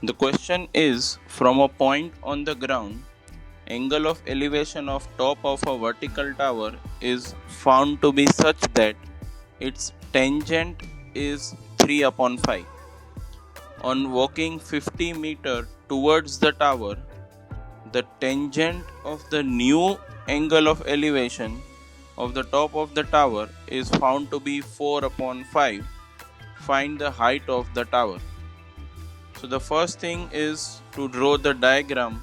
The question is, from a point on the ground, angle of elevation of top of a vertical tower is found to be such that its tangent is 3 upon 5. On walking 50 meter towards the tower, the tangent of the new angle of elevation of the top of the tower is found to be 4 upon 5. Find the height of the tower. So the first thing is to draw the diagram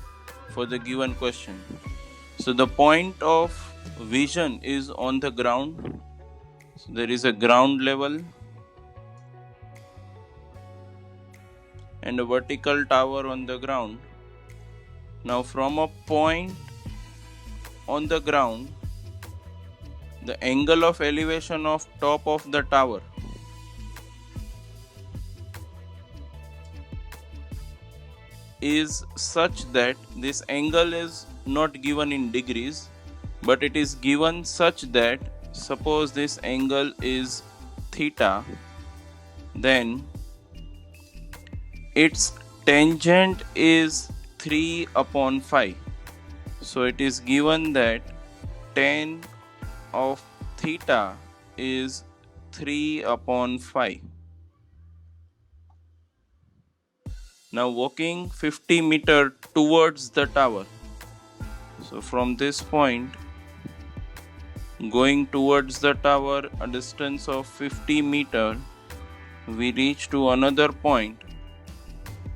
for the given question. So the point of vision is on the ground. So there is a ground level and a vertical tower on the ground. Now from a point on the ground, the angle of elevation of top of the tower is such that this angle is not given in degrees, but it is given such that suppose this angle is theta, then its tangent is 3 upon 5. So it is given that tan of theta is 3 upon 5. Now walking 50 meter towards the tower. So from this point going towards the tower a distance of 50 meter, we reach to another point.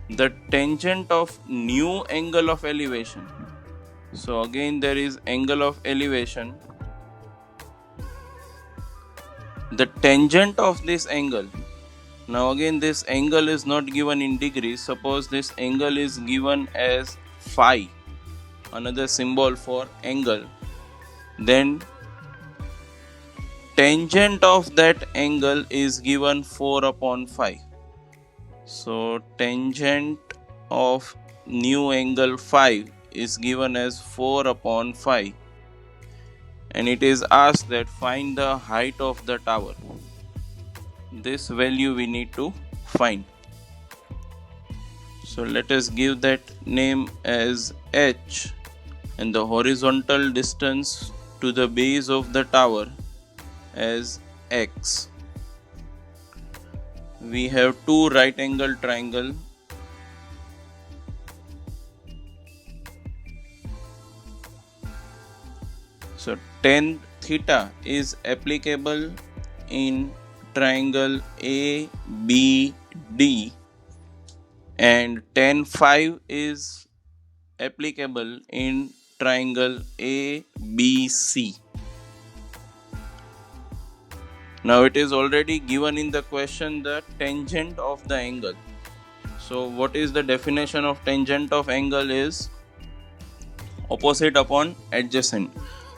The tangent of new angle of elevation. So again there is angle of elevation. The tangent of this angle. Now again this angle is not given in degrees. Suppose this angle is given as phi, another symbol for angle. Then tangent of that angle is given 4 upon 5. So tangent of new angle phi is given as 4 upon 5. And it is asked that find the height of the tower. This value we need to find. So let us give that name as h, and the horizontal distance to the base of the tower as x. We have two right angle triangle. So tan theta is applicable in triangle ABD and tan phi is applicable in triangle ABC. Now it is already given in the question the tangent of the angle. So what is the definition of tangent of angle is opposite upon adjacent.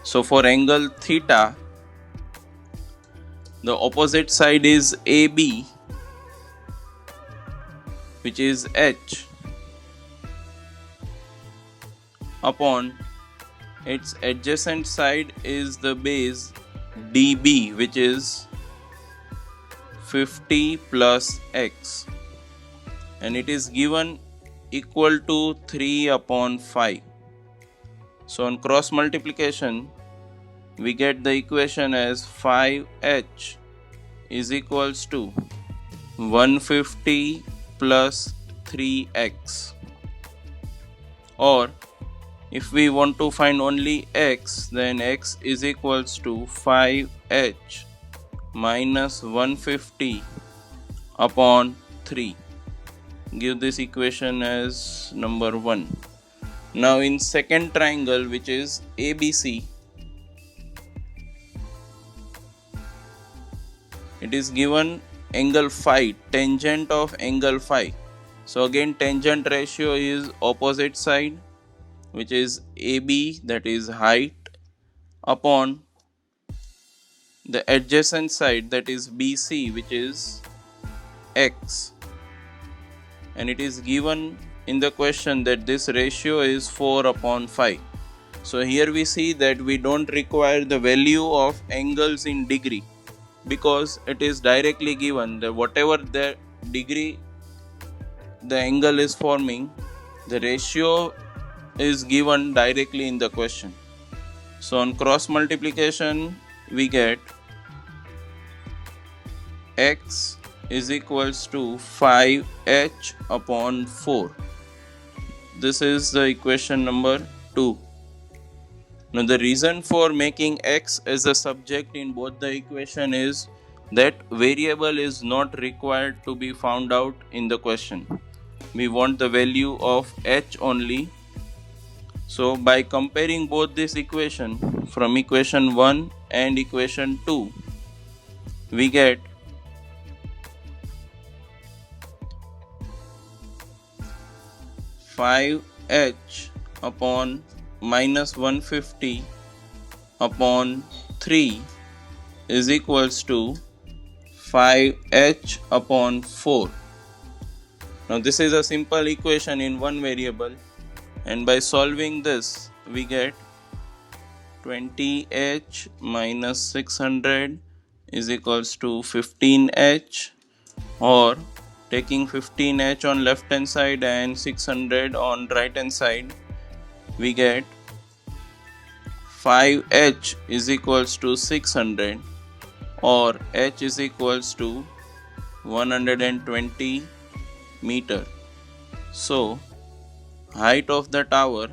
So for angle theta, the opposite side is AB, which is h, upon its adjacent side is the base DB, which is 50 plus x, and it is given equal to 3 upon 5. So on cross multiplication, we get the equation as 5h is equals to 150 plus 3x. Or if we want to find only x, then x is equals to 5h minus 150 upon 3. Give this equation as number 1. Now in second triangle, which is ABC, it is given angle phi, tangent of angle phi. So again tangent ratio is opposite side, which is AB, that is height, upon the adjacent side, that is BC, which is x. And it is given in the question that this ratio is 4 upon 5. So here we see that we don't require the value of angles in degree, because it is directly given that whatever the degree the angle is forming, the ratio is given directly in the question. So on cross multiplication, we get x is equals to 5h upon 4. This is the equation number 2. Now the reason for making x as a subject in both the equation is that variable is not required to be found out in the question. We want the value of h only. So by comparing both this equation from equation 1 and equation 2, we get 5h upon minus 150 upon 3 is equals to 5h upon 4. Now this is a simple equation in one variable, and by solving this we get 20h minus 600 is equals to 15h, or taking 15h on left hand side and 600 on right hand side, we get 5h is equals to 600, or h is equals to 120 meter. So height of the tower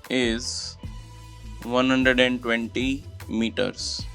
is 120 meters.